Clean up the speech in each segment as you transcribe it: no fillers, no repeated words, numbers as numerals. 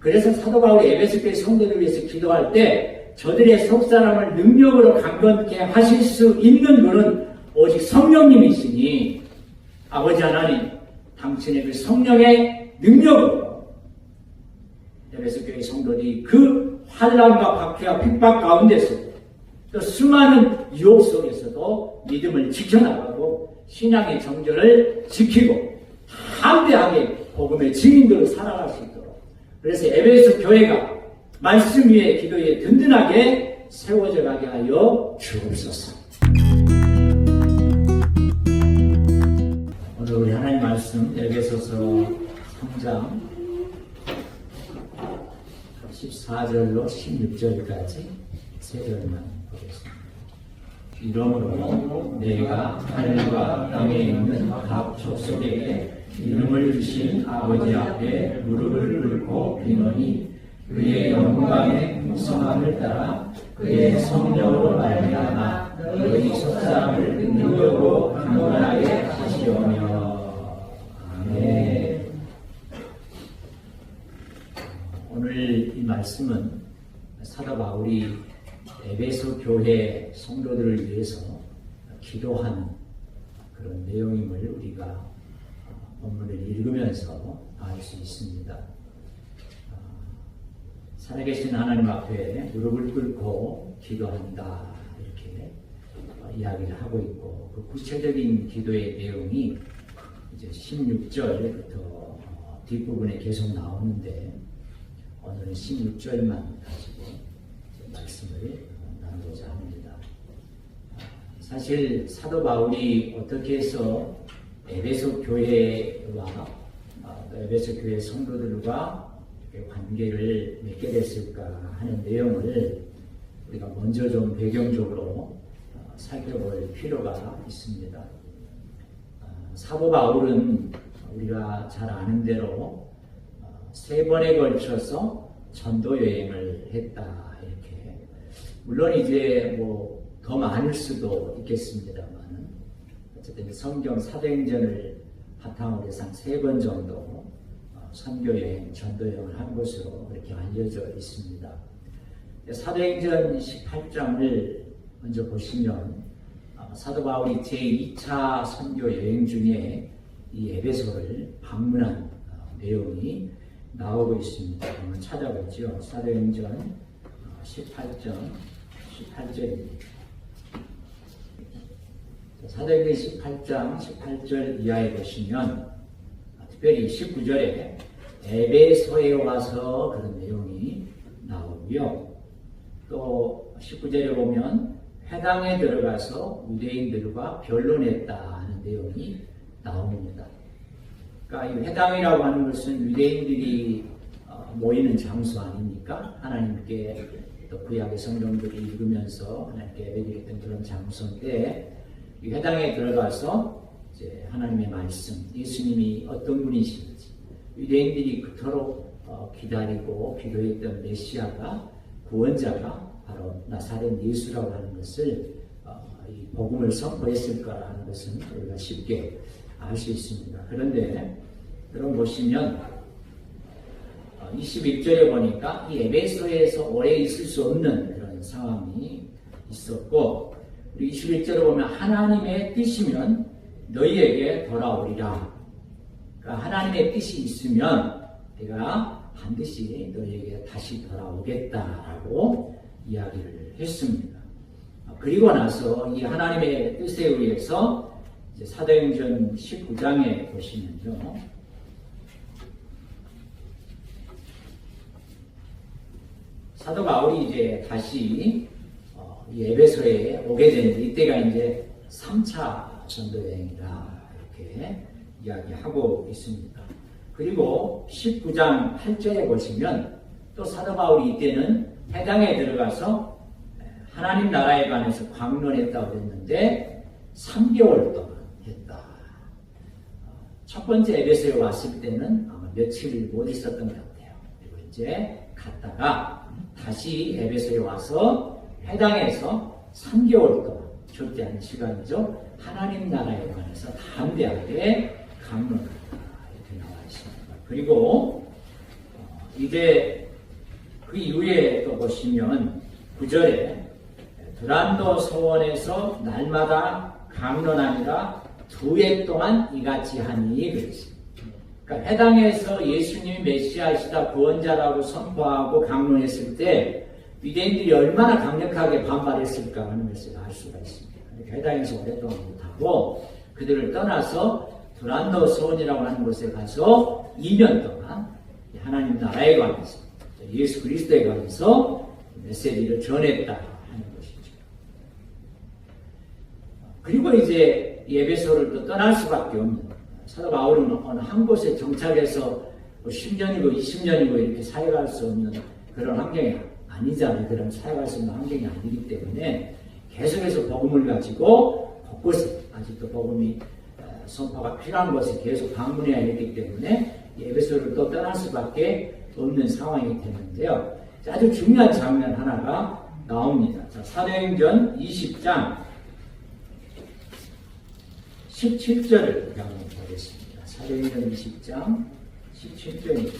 그래서 사도 바울이 에베소 교회 성도들을 위해서 기도할 때 저들의 속사람을 능력으로 강건케 하실 수 있는 분은 오직 성령님이시니 아버지 하나님 당신의 그 성령의 능력으로 에베소 교회 성도들이 그 환난과 박해와 핍박 가운데서도 또 수많은 유혹 속에서도 믿음을 지켜나가고 신앙의 정절을 지키고 담대하게 복음의 증인으로 살아갈 수 있도록 그래서 에베소 교회가 말씀 위에 기도에 든든하게 세워져 가게 하여 주옵소서. 오늘 우리 하나님 말씀 에베소서 3장 14절로 16절까지 세 절만 보겠습니다. 이러므로 내가 하늘과 땅에 있는 각 족속에게 이름을 주신 아버지 앞에 무릎을 꿇고 비노니 그의 영광의 풍성함을 따라 그의 성령으로 말미암아 너희 속사람을 능력으로 강건하게 하시오며. 아멘. 오늘 이 말씀은 사도 바울이 에베소 교회 성도들을 위해서 기도하는 그런 내용임을 우리가 본문을 읽으면서 알 수 있습니다. 살아계신 하나님 앞에 무릎을 꿇고 기도한다 이렇게 이야기를 하고 있고 그 구체적인 기도의 내용이 이제 16절부터 뒷부분에 계속 나오는데 오늘은 16절만 가지고 말씀을 나누고자 합니다. 사실 사도 바울이 어떻게 해서 에베소 교회와 에베소 교회 성도들과 관계를 맺게 됐을까 하는 내용을 우리가 먼저 좀 배경적으로 살펴볼 필요가 있습니다. 사도 바울은 우리가 잘 아는 대로 3번에 걸쳐서 전도 여행을 했다 이렇게. 물론 이제 뭐 더 많을 수도 있겠습니다만 어쨌든 성경 사도행전을 바탕으로 해서 한 3번 정도 선교여행, 전도여행을 한 것으로 그렇게 알려져 있습니다. 사도행전 18장을 먼저 보시면 사도 바울이 제2차 선교여행 중에 이 에베소를 방문한 내용이 나오고 있습니다. 한번 찾아보죠. 사도행전 18장 18절입니다. 사도행전 18장 18절 이하에 보시면 특별히 19절에 에베소에 와서 그런 내용이 나오고요. 또 19절에 보면 회당에 들어가서 유대인들과 변론했다 하는 내용이 나옵니다. 그러니까 이 회당이라고 하는 것은 유대인들이 모이는 장소 아닙니까? 하나님께 또 구약의 성경들이 읽으면서 하나님께 예배드렸던 그런 장소인데 이 회당에 들어가서 이제 하나님의 말씀, 예수님이 어떤 분이신지 유대인들이 그토록 기다리고 기도했던 메시아가 구원자가 바로 나사렛 예수라고 하는 것을 이 복음을 선포했을 거라는 것은 우리가 쉽게 알 수 있습니다. 그런데 여러분 보시면 21절에 보니까 이 에베소에서 오래 있을 수 없는 그런 상황이 있었고 우리 21절에 보면 하나님의 뜻이면 너희에게 돌아오리라. 그러니까 하나님의 뜻이 있으면 내가 반드시 너희에게 다시 돌아오겠다라고 이야기를 했습니다. 그리고 나서 이 하나님의 뜻에 의해서 이제 사도행전 19장에 보시면요. 사도 바울이 이제 다시 이 에베소에 오게 되는데 이때가 이제 3차 전도여행이라 이렇게 이야기하고 있습니다. 그리고 19장 8절에 보시면 또 사도 바울이 이때는 회당에 들어가서 하나님 나라에 관해서 강론했다고 했는데 3개월 동안 했다. 첫 번째 에베소에 왔을 때는 아마 며칠 못 있었던 것 같아요. 그리고 이제 갔다가 다시 에베소에 와서 회당에서 3개월 동안 절대한 시간이죠. 하나님 나라에 관해서 담대하게 강론한다. 이렇게 나와 있습니다. 그리고 이제 그 이후에 또 보시면 9절에 두란노 서원에서 날마다 강론하니라 2해 동안 이같이 하니 그랬습니다. 그러니까 해당에서 예수님이 메시아이시다 구원자라고 선포하고 강론했을 때 유대인들이 얼마나 강력하게 반발했을까 하는 것을 알 수가 있습니다. 그러니까 해당에서 오랫동안 못하고 그들을 떠나서 두란노 서원이라고 하는 곳에 가서 2년 동안 하나님 나라에 관해서 예수 그리스도에 관해서 메시지를 전했다 하는 것이죠. 그리고 이제 에베소를 또 떠날 수밖에 없는, 사도 바울은 어느 한 곳에 정착해서 10년이고 20년이고 이렇게 사역할 수 없는 그런 환경이 아니잖아요. 그런 사역할 수 있는 환경이 아니기 때문에 계속해서 복음을 가지고 곳곳에 아직도 복음이 선포가 필요한 곳에 계속 방문해야 했기 때문에 에베소를 또 떠날 수밖에 없는 상황이 되는데요. 아주 중요한 장면 하나가 나옵니다. 자, 사도행전 20장 17절을 한번 보겠습니다. 사도행전 20장 17절입니다.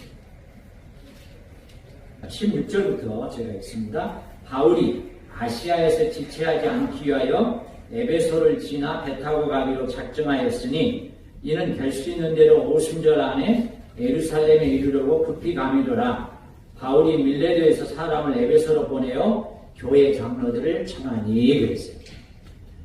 16절부터 제가 읽습니다. 바울이 아시아에서 지체하지 않기 위하여 에베소를 지나 배 타고 가기로 작정하였으니 이는 될 수 있는 대로 오순절 안에 예루살렘에 이르려고 급히 가미더라. 바울이 밀레도에서 사람을 에베소로 보내어 교회 장로들을 청하니 그랬어요.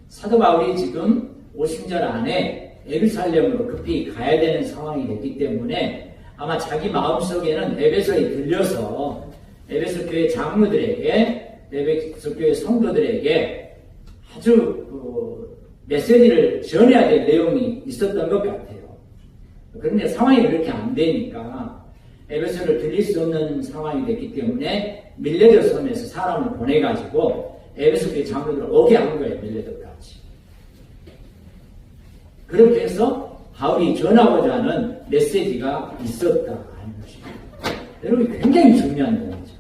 사도 바울이 지금 오순절 안에 예루살렘으로 급히 가야 되는 상황이 됐기 때문에 아마 자기 마음속에는 에베소에 들려서 에베소 교회 장로들에게, 에베소 교회 성도들에게 아주 메시지를 전해야 될 내용이 있었던 것 같아요. 그런데 상황이 그렇게 안 되니까 에베소를 들릴 수 없는 상황이 됐기 때문에 밀레도 섬에서 사람을 보내가지고 에베소 교회 장로들을 오게 한 거예요. 밀레도까지. 그렇게 해서 바울이 전하고자 하는 메시지가 있었다 하는 것입니다. 여러분, 굉장히 중요한 내용이죠.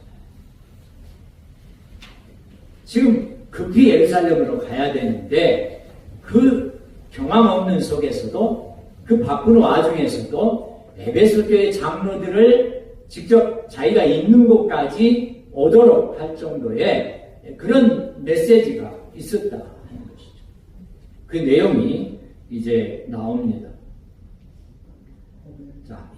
지금 급히 예루살렘으로 가야 되는데 그 경험 없는 속에서도 그 바쁜 와중에서도 에베소 교회 장로들을 직접 자기가 있는 곳까지 오도록 할 정도의 그런 메시지가 있었다 하는 것이죠. 그 내용이 이제 나옵니다. 자,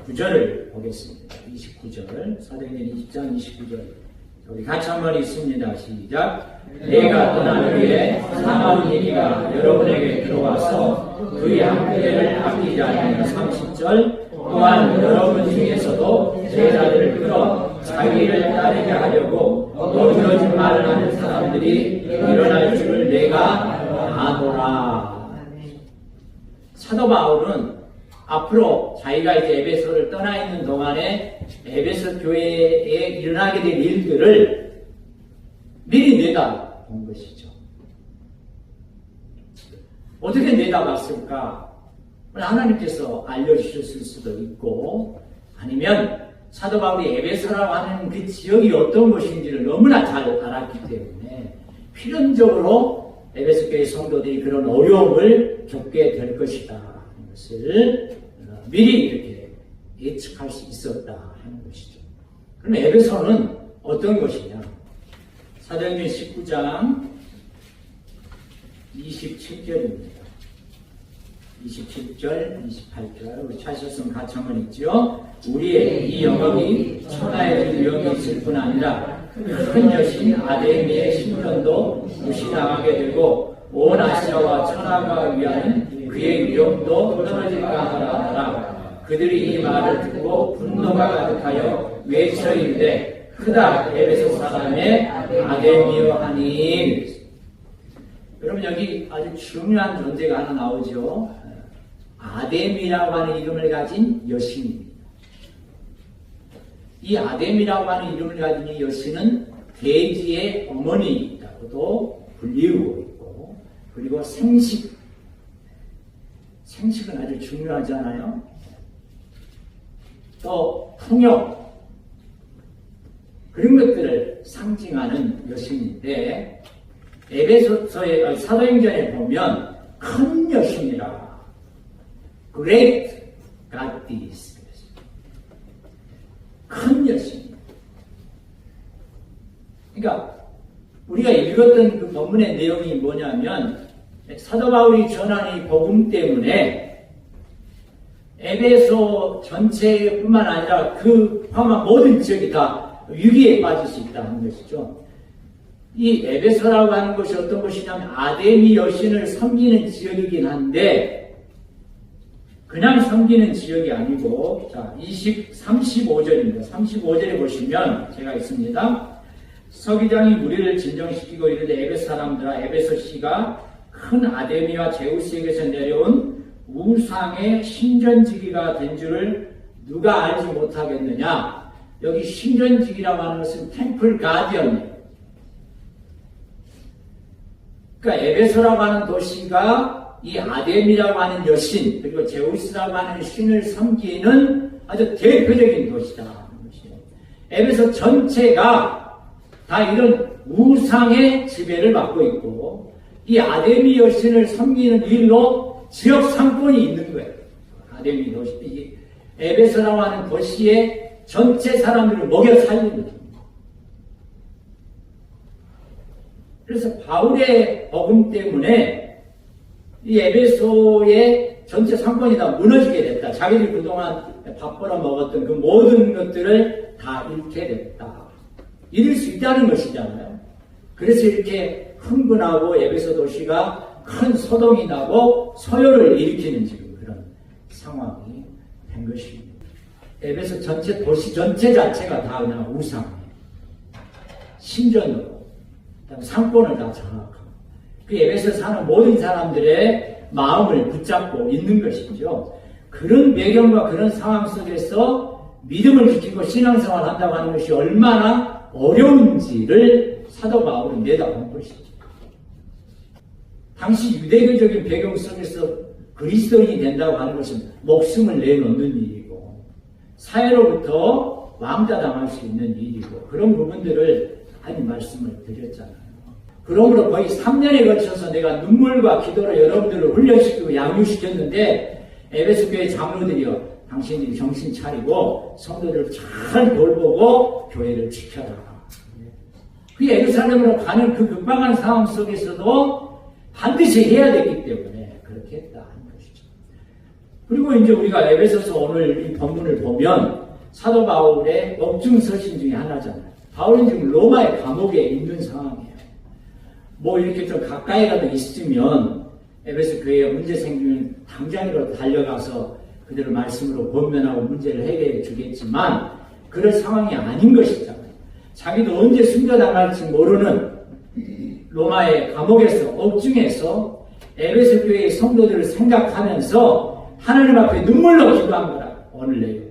29절을 보겠습니다. 29절, 사도행전 20장 29절. 우리 같이 한번 읽습니다. 시작. 내가 떠난 후에 사마리아가 여러분에게 들어와서 그의 한때를 아끼지 않으며 30절. 또한 여러분 중에서도 제자들을 끌어 자기를 따르게 하려고 어지러진 말을 하는 사람들이 일어날 줄을 내가 아노라. 사도 바울은 앞으로 자기가 이제 에베소를 떠나 있는 동안에 에베소 교회에 일어나게 될 일들을 미리 내다본 것이죠. 어떻게 내다봤을까? 하나님께서 알려주셨을 수도 있고, 아니면 사도 바울이 에베소라고 하는 그 지역이 어떤 곳인지를 너무나 잘 알았기 때문에 필연적으로 에베소 교회 성도들이 그런 어려움을 겪게 될 것이다 하는 것을 미리 이렇게 예측할 수 있었다 하는 것이죠. 그럼 에베소는 어떤 곳이냐? 사도행전 19장 27절입니다. 27절, 28절 우리 찾으셨으면 같이 한번 읽죠. 우리의 이 영광이 천하의 유형이 있을 뿐 아니라 큰 여신 아데미의 신전도 무시당하게 되고 온 아시아와 천하가 위하는 그의 위력도 떨어질까 하라. 그들이 이 말을 듣고 분노가 가득하여 외쳐 이르되 크다 에베소 사람의 아데미여 하니. 여러분, 여기 아주 중요한 존재가 하나 나오죠. 아데미라고 하는 이름을 가진 여신입니다. 이 아데미라고 하는 이름을 가진 이 여신은 대지의 어머니라고도 불리우고 있고, 그리고 생식은 아주 중요하잖아요. 또 풍요, 그런 것들을 상징하는 여신인데, 에베소서의 사도행전에 보면 큰 여신이라, Great God this. 큰 여신이에요. 그러니까 우리가 읽었던 그 본문의 내용이 뭐냐면 사도 바울이 전한 이 복음 때문에 에베소 전체뿐만 아니라 그 포함한 모든 지역이 다 위기에 빠질 수 있다는 것이죠. 이 에베소라고 하는 것이 어떤 것이냐면 아데미 여신을 섬기는 지역이긴 한데 그냥 섬기는 지역이 아니고, 자, 35절입니다. 35절에 보시면 제가 있습니다. 서기장이 무리를 진정시키고 이르되 에베소 사람들아, 에베소시가 큰 아데미와 제우스에게서 내려온 우상의 신전지기가 된 줄을 누가 알지 못하겠느냐. 여기 신전지기라고 하는 것은 템플 가디언이에요. 그러니까 에베소라고 하는 도시가 이 아데미라고 하는 여신 그리고 제우스라고 하는 신을 섬기는 아주 대표적인 도시다. 에베소 전체가 다 이런 우상의 지배를 받고 있고 이 아데미 여신을 섬기는 일로 지역 상권이 있는 거예요. 아데미 도시, 이 에베소라고 하는 도시의 전체 사람들을 먹여 살리는 거예요. 그래서 바울의 복음 때문에 이 에베소의 전체 상권이 다 무너지게 됐다. 자기들이 그동안 밥 벌어 먹었던 그 모든 것들을 다 잃게 됐다. 잃을 수 있다는 것이잖아요. 그래서 이렇게 흥분하고 에베소 도시가 큰 소동이 나고 소요를 일으키는 지금 그런 상황이 된 것입니다. 에베소 전체 도시 전체 자체가 다 그냥 우상이에요. 신전으로 상권을 다 장악하고 그 에베소 사는 모든 사람들의 마음을 붙잡고 있는 것이죠. 그런 배경과 그런 상황 속에서 믿음을 지키고 신앙생활을 한다고 하는 것이 얼마나 어려운지를 사도 바울은 내다본 것이죠. 당시 유대교적인 배경 속에서 그리스도인이 된다고 하는 것은 목숨을 내놓는 일이고 사회로부터 왕따당할 수 있는 일이고 그런 부분들을 많이 말씀을 드렸잖아요. 그러므로 거의 3년에 걸쳐서 내가 눈물과 기도로 여러분들을 훈련시키고 양육시켰는데 에베소 교회 장로들이요, 당신들이 정신 차리고 성도들을 잘 돌보고 교회를 지켜라. 그 예루살렘으로 가는 그 급박한 상황 속에서도 반드시 해야 되기 때문에 그렇게 했다는 것이죠. 그리고 이제 우리가 에베소서 오늘 이 본문을 보면 사도 바울의 억증서신 중에 하나잖아요. 바울은 지금 로마의 감옥에 있는 상황이에요. 뭐 이렇게 좀 가까이라도 있으면 에베소 교회에 문제 생기면 당장이라도 달려가서 그들을 말씀으로 권면하고 문제를 해결해 주겠지만 그럴 상황이 아닌 것이잖아요. 자기도 언제 숨겨나갈지 모르는 로마의 감옥에서 억증해서 에베소 교회의 성도들을 생각하면서 하나님 앞에 눈물로 기도한 거라. 오늘 내용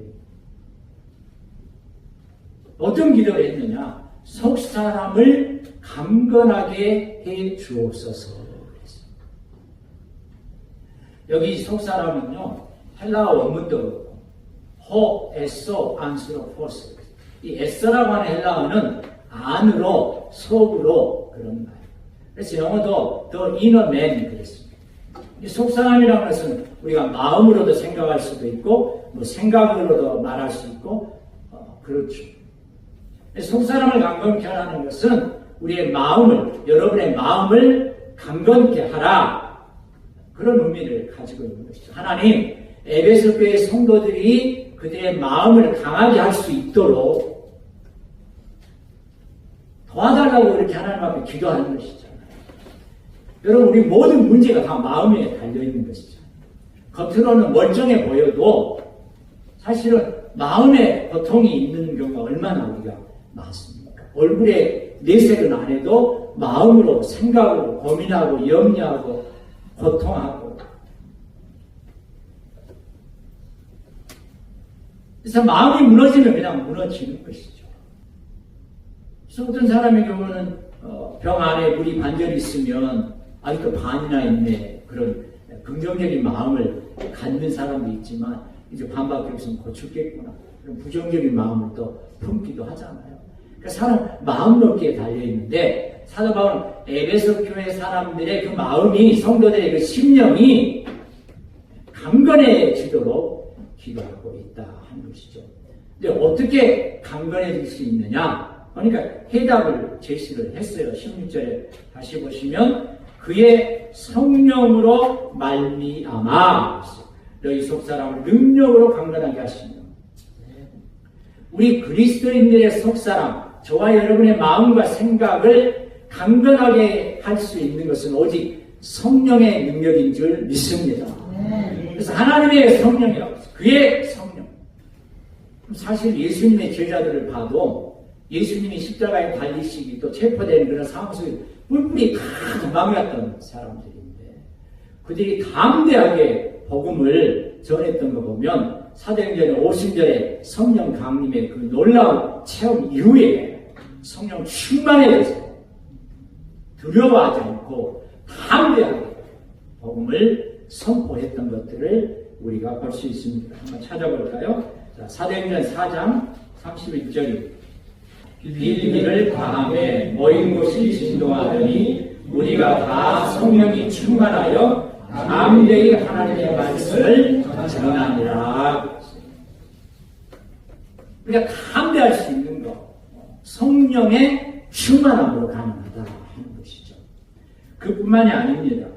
어떤 기도를 했느냐? 속 사람을 강건하게 해 주옵소서. 여기 속 사람은요, 헬라어 원문도 호, 에소, 안스로, 포스. 이 에서라고 하는 헬라어는 안으로, 속으로 그런 말이에요. 그래서 영어도 the inner man 그랬습니다. 이 속 사람이라는 것은 우리가 마음으로도 생각할 수도 있고, 뭐 생각으로도 말할 수 있고, 그렇죠. 속 사람을 강건케 하라는 것은 우리의 마음을, 여러분의 마음을 강건케 하라. 그런 의미를 가지고 있는 것이죠. 하나님, 에베소 교회 성도들이 그들의 마음을 강하게 할 수 있도록 도와달라고 이렇게 하나님 앞에 기도하는 것이잖아요. 여러분, 우리 모든 문제가 다 마음에 달려있는 것이죠. 겉으로는 멀쩡해 보여도 사실은 마음에 고통이 있는 경우가 얼마나 우리가 많습니까? 얼굴에 내색은 안 해도 마음으로 생각으로 고민하고 염려하고 고통하고. 그래서 마음이 무너지면 그냥 무너지는 것이죠. 그래서 어떤 사람의 경우는 병 안에 물이 반절이 있으면 아직도 반이나 있네. 그런 긍정적인 마음을 갖는 사람도 있지만 이제 반밖에 없으면 고쳤겠구나. 그런 부정적인 마음을 또 품기도 하잖아요. 그러니까 사람 마음 높이에 달려있는데 사도 바울은 에베소 교회 사람들의 그 마음이 성도들의 그 심령이 강건해지도록 기도하고 있다 하는 것이죠. 근데 어떻게 강건해질 수 있느냐? 그러니까 해답을 제시를 했어요. 16절에 다시 보시면 그의 성령으로 말미암아 너희 속사람을 능력으로 강건하게 하시며 우리 그리스도인들의 속사람 저와 여러분의 마음과 생각을 강건하게 할 수 있는 것은 오직 성령의 능력인 줄 믿습니다. 그래서 하나님의 성령이라고 했어요. 그의 성령. 사실 예수님의 제자들을 봐도 예수님이 십자가에 달리시기 또 체포되는 그런 상황 속에 뿔뿔이 다 도망갔던 사람들인데 그들이 담대하게 복음을 전했던 거 보면 사도행전의 50절에 성령 강림의 그 놀라운 체험 이후에 성령 충만해져서 두려워하지 않고 담대하게 복음을 선포했던 것들을 우리가 볼 수 있습니다. 한번 찾아볼까요? 자, 사도행전 4장 31절입니다. 빌리기를 다함에 모인 곳이 진동하더니 우리가 다 성령이 충만하여 담대히 하나님의 말씀을 전하니라. 우리가 담대할 수 있는 것, 성령의 충만함으로 가능하다 하는 것이죠. 그뿐만이 아닙니다.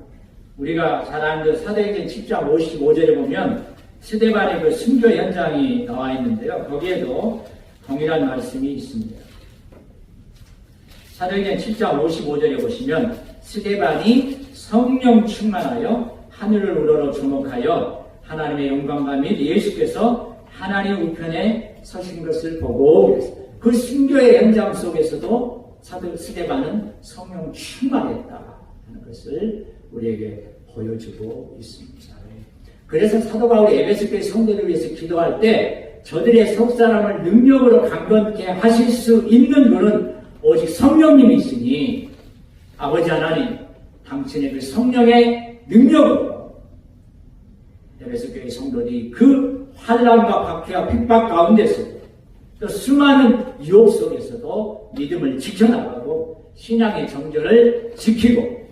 우리가 잘 아는 사도행전 10장 55절에 보면 스데반의 그 순교 현장이 나와 있는데요. 거기에도 동일한 말씀이 있습니다. 사도행전 7장 55절에 보시면 스데반이 성령 충만하여 하늘을 우러러 주목하여 하나님의 영광과 및 예수께서 하나님 우편에 서신 것을 보고 그 순교의 현장 속에서도 사도 스데반은 성령 충만했다 하는 것을 우리에게 보여주고 있습니다. 그래서 사도 바울이 에베소 교회 성도를 위해서 기도할 때 저들의 속사람을 능력으로 강건케 하실 수 있는 분은 오직 성령님이시니 아버지 하나님 당신의 그 성령의 능력으로 에베소 교회 성도들이 그 환난과 박해와 핍박 가운데서 또 수많은 유혹 속에서도 믿음을 지켜나가고 신앙의 정절을 지키고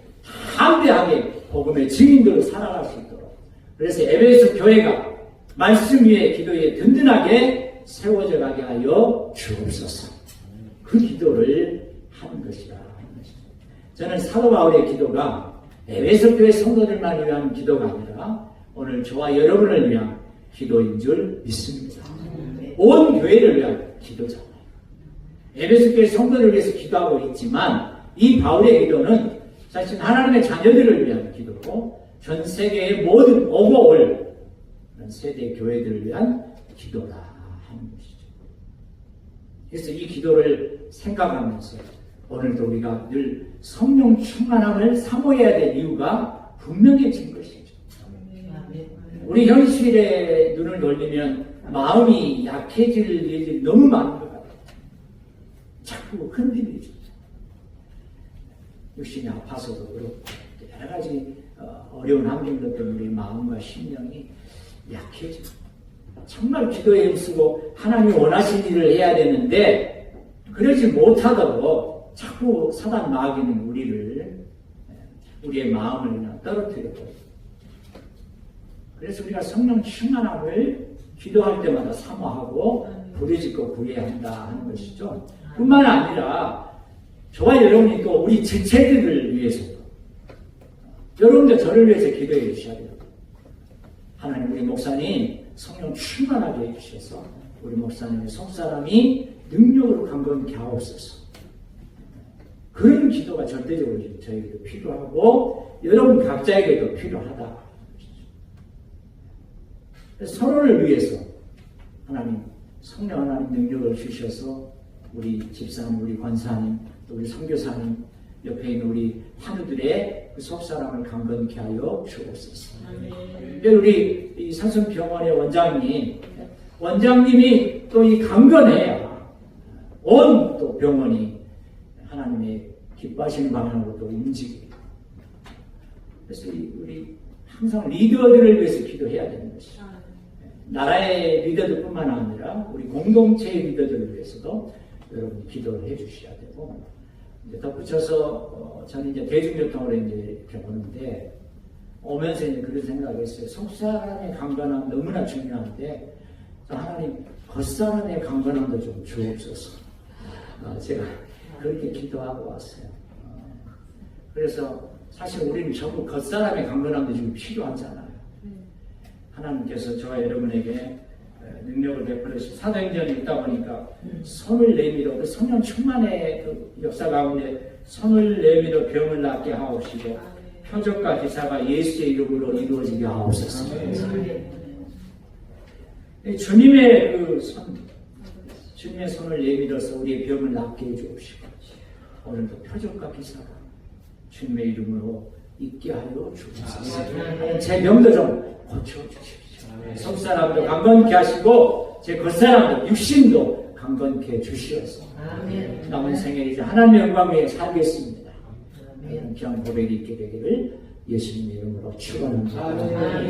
담대하게 복음의 증인들로 살아갈 수 있도록 그래서 에베소 교회가 말씀 위에 기도에 든든하게 세워져 가게 하여 주옵소서. 그 기도를 하는 것이라 하는 것이죠. 저는 사도 바울의 기도가 에베소 교회 성도들만 위한 기도가 아니라 오늘 저와 여러분을 위한 기도인 줄 믿습니다. 온 교회를 위한 기도잖아요. 에베소 교회 성도를 위해서 기도하고 있지만 이 바울의 기도는 사실 하나님의 자녀들을 위한 기도고 전 세계의 모든 오고 올 세대 교회들을 위한 기도다 하는 것이죠. 그래서 이 기도를 생각하면서 오늘도 우리가 늘 성령 충만함을 사모해야 될 이유가 분명해진 것이죠. 우리 현실에 눈을 돌리면 마음이 약해질 일이 너무 많은 것 같아요. 자꾸 흔들리죠. 육신이 아파서도 그렇고 여러 가지 어려운 환경들 때문에 마음과 심령이 약해지고 정말 기도에 힘쓰고 하나님이 원하신 일을 해야 되는데 그러지 못하도록 자꾸 사단 마귀는 우리의 마음을 그냥 떨어뜨려버려요. 그래서 우리가 성령 충만함을 기도할 때마다 사모하고 부르짖고 구해야 한다 하는 것이죠. 뿐만 아니라 저와 여러분이 또 우리 지체들을 위해서도 여러분도 저를 위해서 기도해 주셔야 돼요. 하나님 우리 목사님 성령 충만하게 해주셔서 우리 목사님의 속사람이 능력으로 강건케 하옵소서. 그런 기도가 절대적으로 저에게도 필요하고 여러분 각자에게도 필요하다. 서로를 위해서 하나님 성령 하나님 능력을 주셔서 우리 집사님, 우리 권사님, 또 우리 선교사님 옆에 있는 우리 환우들의 그 속사람을 강건케 하여 주옵소서. 우리 이 산성병원의 원장님이 또 이 강건해야 온 또 병원이 하나님의 기뻐하시는 방향으로 또 움직입니다. 그래서 우리 항상 리더들을 위해서 기도해야 되는 것이죠. 나라의 리더들뿐만 아니라 우리 공동체의 리더들을 위해서도 여러분 기도를 해주셔야 되고 이제 덧붙여서 저는 이제 대중교통으로 이제 이렇게 오는데 오면서 이제 그런 생각을 했어요. 속사람의 강건함 너무나 중요한데 하나님 겉사람의 강건함도 좀 주옵소서. 제가 그렇게 기도하고 왔어요. 그래서 사실 우리는 전부 겉사람의 강건함도 좀 필요하잖아요. 하나님께서 저와 여러분에게 능력을 베풀으시고 사도행전에 있다 보니까 손을 내밀어 그 성령 충만의 그 역사 가운데 손을 내밀어 병을 낫게 하옵시고 표적과 기사가 예수의 이름으로 이루어지게 하옵소서. 주님의 그 손, 주님의 손을 내밀어서 우리의 병을 낫게 해주옵시고 오늘도 표적과 기사가 주님의 이름으로 있게 하여 주옵소서. 제 병도 좀 고쳐주십시오. 속사람도 강건케 하시고 제 겉사람도 육신도 강건케 주시옵소서. 남은 생에 이제 하나님의 영광 위에 살겠습니다. 귀한 고백이 있게 되기를 예수님의 이름으로 축원합니다.